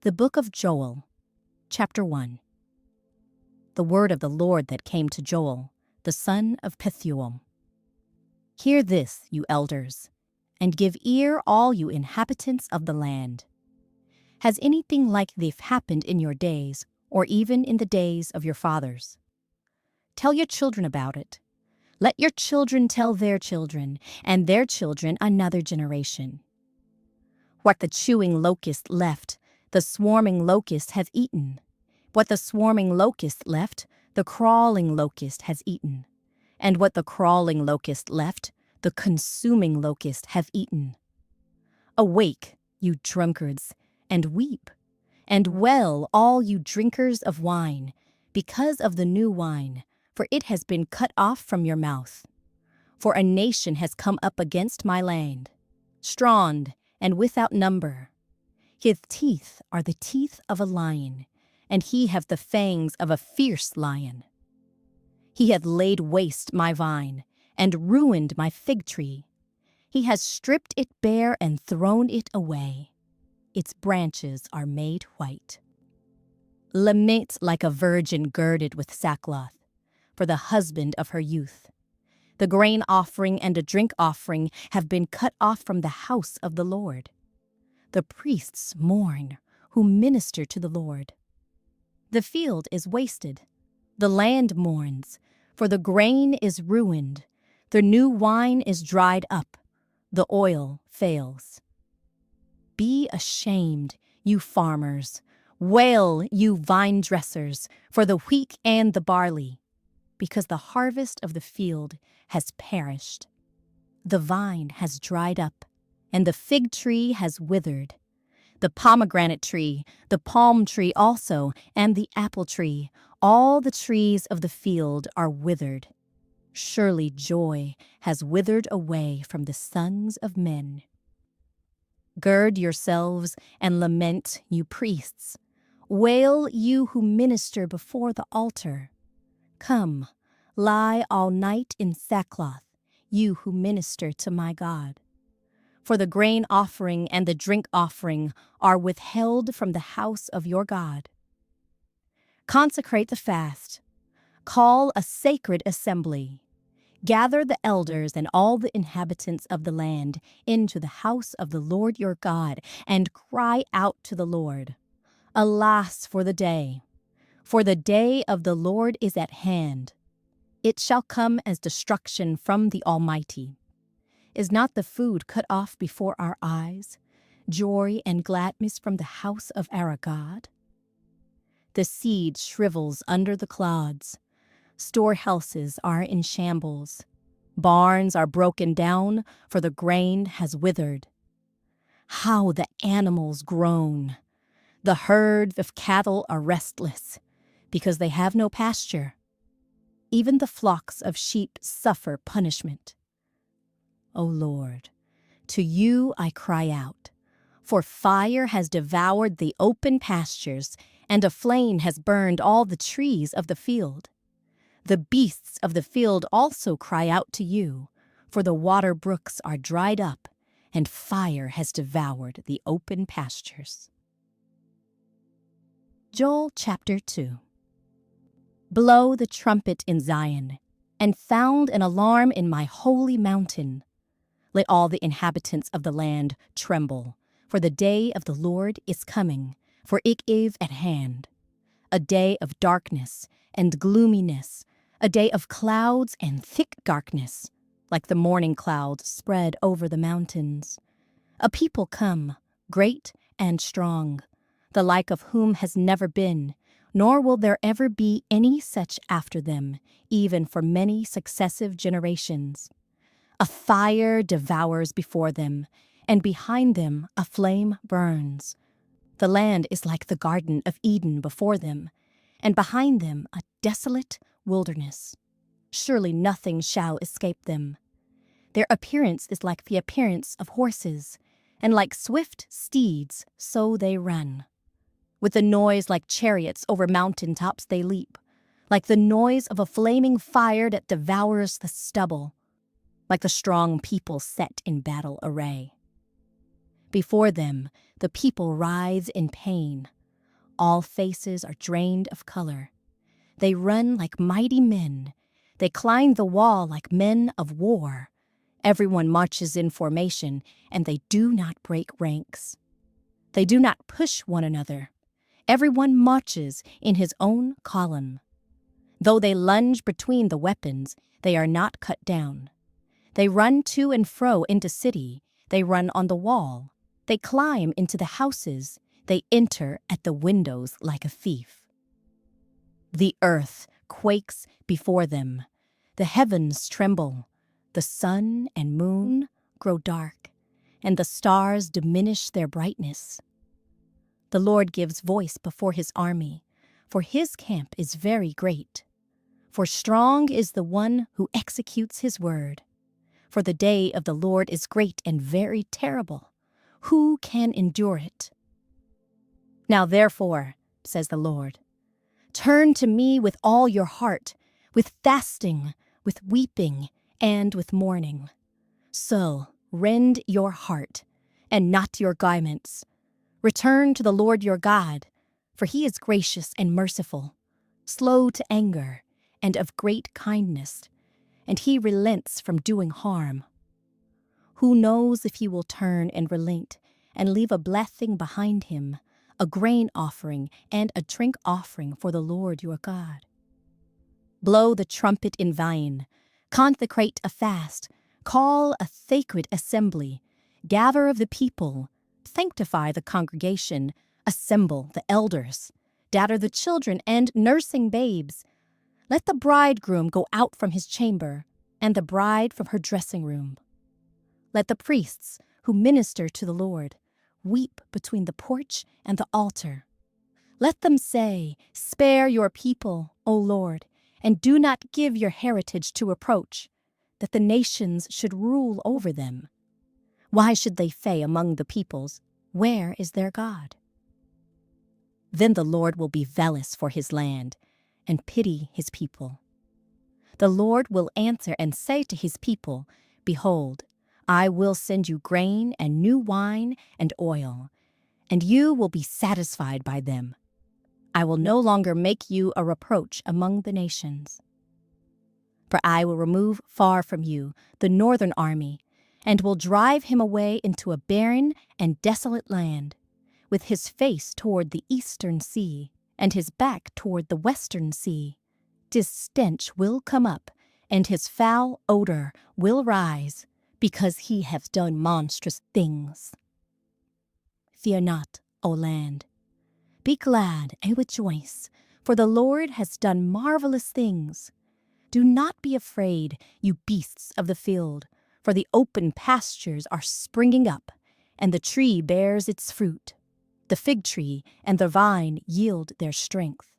The book of Joel, chapter 1. The word of the Lord that came to Joel, the son of Pethuel. Hear this, you elders, and give ear, all you inhabitants of the land. Has anything like this happened in your days, or even in the days of your fathers? Tell your children about it. Let your children tell their children, and their children another generation. What the chewing locust left, the swarming locust has eaten. What the swarming locust left, the crawling locust has eaten. And what the crawling locust left, the consuming locust hath eaten. Awake, you drunkards, and weep, and wail, all you drinkers of wine, because of the new wine, for it has been cut off from your mouth. For a nation has come up against my land, strong and without number. His teeth are the teeth of a lion, and he hath the fangs of a fierce lion. He hath laid waste my vine, and ruined my fig tree. He has stripped it bare and thrown it away. Its branches are made white. Lament like a virgin girded with sackcloth, for the husband of her youth. The grain offering and the drink offering have been cut off from the house of the Lord. The priests mourn who minister to the Lord. The field is wasted. The land mourns, for the grain is ruined. The new wine is dried up. The oil fails. Be ashamed, you farmers. Wail, you vine dressers, for the wheat and the barley, because the harvest of the field has perished. The vine has dried up, and the fig tree has withered. The pomegranate tree, the palm tree also, and the apple tree, all the trees of the field are withered. Surely joy has withered away from the sons of men. Gird yourselves and lament, you priests. Wail, you who minister before the altar. Come, lie all night in sackcloth, you who minister to my God. For the grain offering and the drink offering are withheld from the house of your God. Consecrate the fast. Call a sacred assembly. Gather the elders and all the inhabitants of the land into the house of the Lord your God, and cry out to the Lord. Alas for the day! For the day of the Lord is at hand. It shall come as destruction from the Almighty. Is not the food cut off before our eyes, joy and gladness from the house of our God? The seed shrivels under the clods. Storehouses are in shambles. Barns are broken down, for the grain has withered. How the animals groan! The herd of cattle are restless, because they have no pasture. Even the flocks of sheep suffer punishment. O Lord, to you I cry out, for fire has devoured the open pastures, and a flame has burned all the trees of the field. The beasts of the field also cry out to you, for the water brooks are dried up, and fire has devoured the open pastures. Joel chapter 2. Blow the trumpet in Zion, and sound an alarm in my holy mountain. Let all the inhabitants of the land tremble, for the day of the Lord is coming, for it is at hand. A day of darkness and gloominess, a day of clouds and thick darkness, like the morning clouds spread over the mountains. A people come, great and strong, the like of whom has never been, nor will there ever be any such after them, even for many successive generations. A fire devours before them, and behind them a flame burns. The land is like the Garden of Eden before them, and behind them a desolate wilderness. Surely nothing shall escape them. Their appearance is like the appearance of horses, and like swift steeds, so they run. With a noise like chariots over mountain tops they leap, like the noise of a flaming fire that devours the stubble, like the strong people set in battle array. Before them, the people writhe in pain. All faces are drained of color. They run like mighty men. They climb the wall like men of war. Everyone marches in formation, and they do not break ranks. They do not push one another. Everyone marches in his own column. Though they lunge between the weapons, they are not cut down. They run to and fro into city. They run on the wall. They climb into the houses. They enter at the windows like a thief. The earth quakes before them. The heavens tremble. The sun and moon grow dark, and the stars diminish their brightness. The Lord gives voice before his army, for his camp is very great. For strong is the one who executes his word. For the day of the Lord is great and very terrible. Who can endure it? Now therefore, says the Lord, turn to me with all your heart, with fasting, with weeping, and with mourning. So rend your heart, and not your garments. Return to the Lord your God, for he is gracious and merciful, slow to anger, and of great kindness, and he relents from doing harm. Who knows if he will turn and relent, and leave a blessing behind him, a grain offering and a drink offering for the Lord your God? Blow the trumpet in Zion, consecrate a fast, call a sacred assembly, gather of the people, sanctify the congregation, assemble the elders, gather the children and nursing babes. Let the bridegroom go out from his chamber, and the bride from her dressing room. Let the priests who minister to the Lord weep between the porch and the altar. Let them say, spare your people, O Lord, and do not give your heritage to reproach, that the nations should rule over them. Why should they say among the peoples, where is their God? Then the Lord will be zealous for his land and pity his people. The Lord will answer and say to his people, behold, I will send you grain and new wine and oil, and you will be satisfied by them. I will no longer make you a reproach among the nations. For I will remove far from you the northern army, and will drive him away into a barren and desolate land, with his face toward the eastern sea, and his back toward the western sea. His stench will come up, and his foul odor will rise, because he has done monstrous things. Fear not, O land. Be glad and rejoice, for the Lord has done marvelous things. Do not be afraid, you beasts of the field, for the open pastures are springing up, and the tree bears its fruit. The fig tree and the vine yield their strength.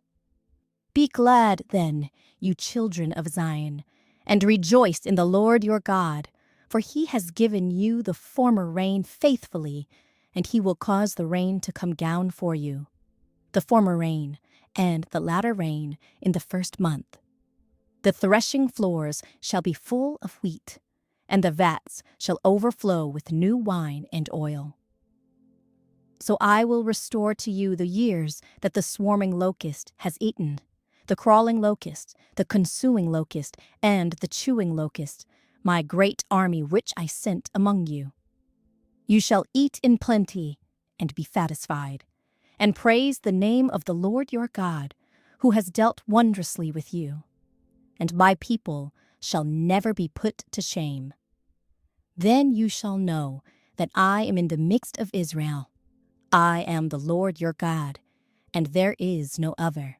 Be glad, then, you children of Zion, and rejoice in the Lord your God, for he has given you the former rain faithfully, and he will cause the rain to come down for you, the former rain and the latter rain in the first month. The threshing floors shall be full of wheat, and the vats shall overflow with new wine and oil. So I will restore to you the years that the swarming locust has eaten, the crawling locust, the consuming locust, and the chewing locust, my great army which I sent among you. You shall eat in plenty and be satisfied, and praise the name of the Lord your God, who has dealt wondrously with you. And my people shall never be put to shame. Then you shall know that I am in the midst of Israel. I am the Lord your God, and there is no other.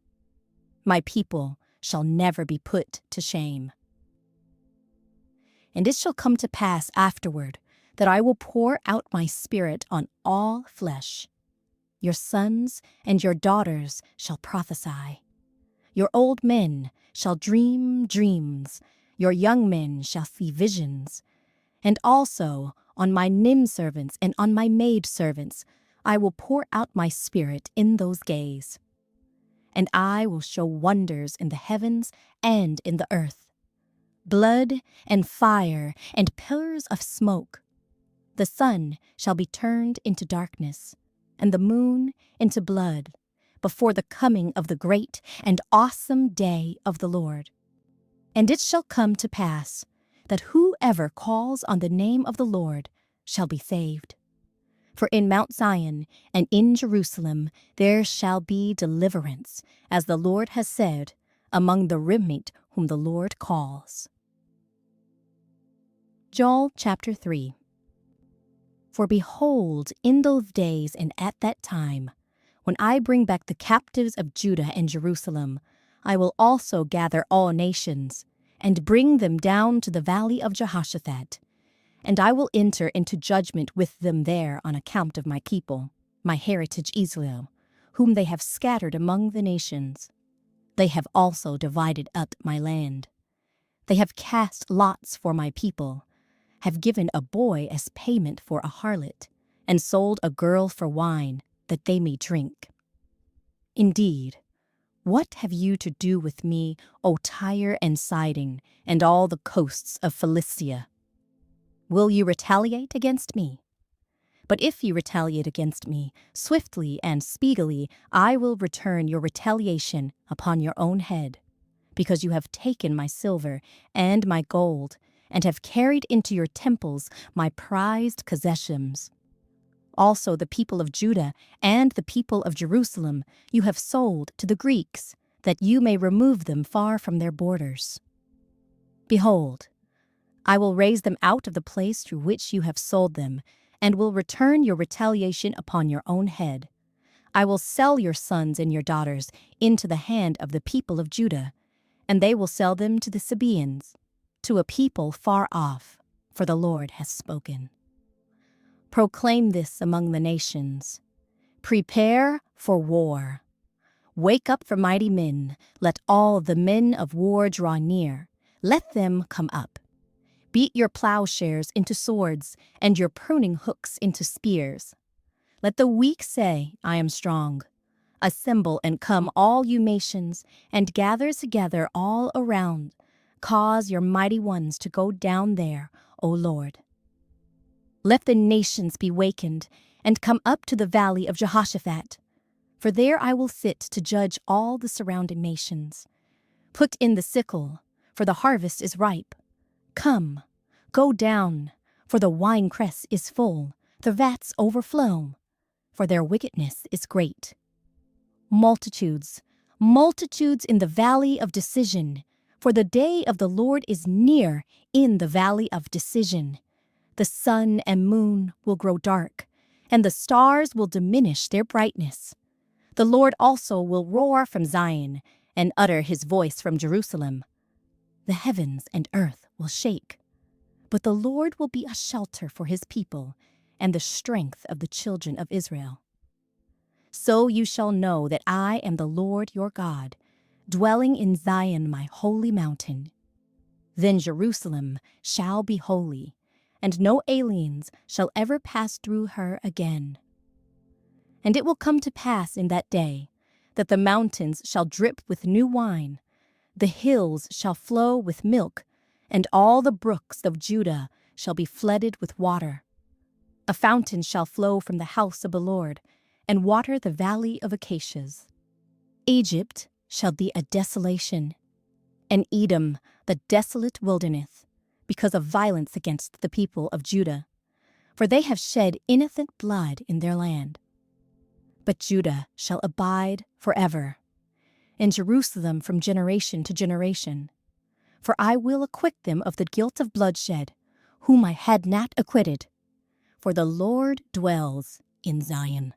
My people shall never be put to shame. And it shall come to pass afterward that I will pour out my spirit on all flesh. Your sons and your daughters shall prophesy. Your old men shall dream dreams. Your young men shall see visions. And also on my servants and on my maidservants I will pour out my spirit in those days. And I will show wonders in the heavens and in the earth, blood and fire and pillars of smoke. The sun shall be turned into darkness, and the moon into blood, before the coming of the great and awesome day of the Lord. And it shall come to pass that whoever calls on the name of the Lord shall be saved. For in Mount Zion and in Jerusalem there shall be deliverance, as the Lord has said, among the remnant whom the Lord calls. Joel chapter 3. For behold, in those days and at that time, when I bring back the captives of Judah and Jerusalem, I will also gather all nations, and bring them down to the valley of Jehoshaphat. And I will enter into judgment with them there on account of my people, my heritage Israel, whom they have scattered among the nations. They have also divided up my land. They have cast lots for my people, have given a boy as payment for a harlot, and sold a girl for wine, that they may drink. Indeed, what have you to do with me, O Tyre and Sidon, and all the coasts of Philistia? Will you retaliate against me? But if you retaliate against me, swiftly and speedily I will return your retaliation upon your own head, because you have taken my silver and my gold, and have carried into your temples my prized possessions. Also the people of Judah and the people of Jerusalem you have sold to the Greeks, that you may remove them far from their borders. Behold, I will raise them out of the place through which you have sold them, and will return your retaliation upon your own head. I will sell your sons and your daughters into the hand of the people of Judah, and they will sell them to the Sabaeans, to a people far off, for the Lord has spoken. Proclaim this among the nations. Prepare for war. Wake up for mighty men. Let all the men of war draw near. Let them come up. Beat your plowshares into swords, and your pruning hooks into spears. Let the weak say, I am strong. Assemble and come, all you nations, and gather together all around. Cause your mighty ones to go down there, O Lord. Let the nations be wakened, and come up to the valley of Jehoshaphat. For there I will sit to judge all the surrounding nations. Put in the sickle, for the harvest is ripe. Come, go down, for the winepress is full, the vats overflow, for their wickedness is great. Multitudes, multitudes in the valley of decision, for the day of the Lord is near in the valley of decision. The sun and moon will grow dark, and the stars will diminish their brightness. The Lord also will roar from Zion, and utter his voice from Jerusalem. The heavens and earth will shake, but the Lord will be a shelter for his people, and the strength of the children of Israel. So you shall know that I am the Lord your God, dwelling in Zion my holy mountain. Then Jerusalem shall be holy, and no aliens shall ever pass through her again. And it will come to pass in that day that the mountains shall drip with new wine, the hills shall flow with milk, and all the brooks of Judah shall be flooded with water. A fountain shall flow from the house of the Lord, and water the valley of acacias. Egypt shall be a desolation, and Edom the desolate wilderness, because of violence against the people of Judah, for they have shed innocent blood in their land. But Judah shall abide forever, and Jerusalem from generation to generation. For I will acquit them of the guilt of bloodshed, whom I had not acquitted. For the Lord dwells in Zion.